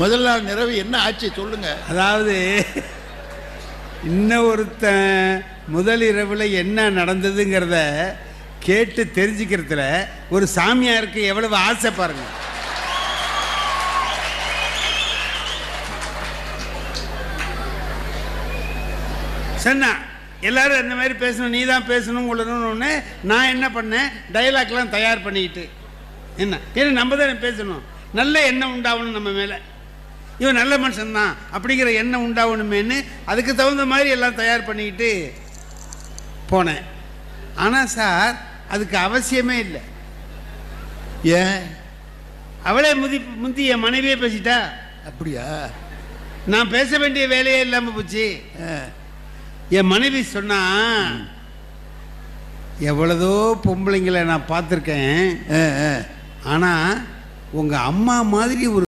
முதல் நாள் நிறைவு என்ன ஆச்சு சொல்லுங்க. அதாவது இன்னும் ஒருத்தன் முதல் இரவில் என்ன நடந்ததுங்கிறத கேட்டு தெரிஞ்சுக்கிறதுல ஒரு சாமியாருக்கு எவ்வளவு ஆசை பாருங்க. சொன்னா எல்லாரும் அந்த மாதிரி பேசணும், நீ தான் பேசணும் உள்ளணும்னு நான் என்ன பண்ணேன், டைலாக்லாம் தயார் பண்ணிக்கிட்டு என்ன ஏன்னா நம்ம தானே பேசணும், நல்ல எண்ணம் உண்டாகணும் நம்ம மேலே, இவன் நல்ல மனுஷன்தான் அப்படிங்கிற எண்ணம் உண்டாகணுமேன்னு அதுக்கு தகுந்த மாதிரி எல்லாம் தயார் பண்ணிக்கிட்டு போனேன். ஆனால் சார் அதுக்கு அவசியமே இல்லை. ஏன்? அவளே முந்தி என் மனைவியே பேசிட்டா. அப்படியா? நான் பேச வேண்டிய வேலையே இல்லாமல் போச்சு. என் மனைவி சொன்னா, எவ்வளதோ பொம்பளைங்களை நான் பார்த்துருக்கேன், ஆனால் உங்கள் அம்மா மாதிரி ஒரு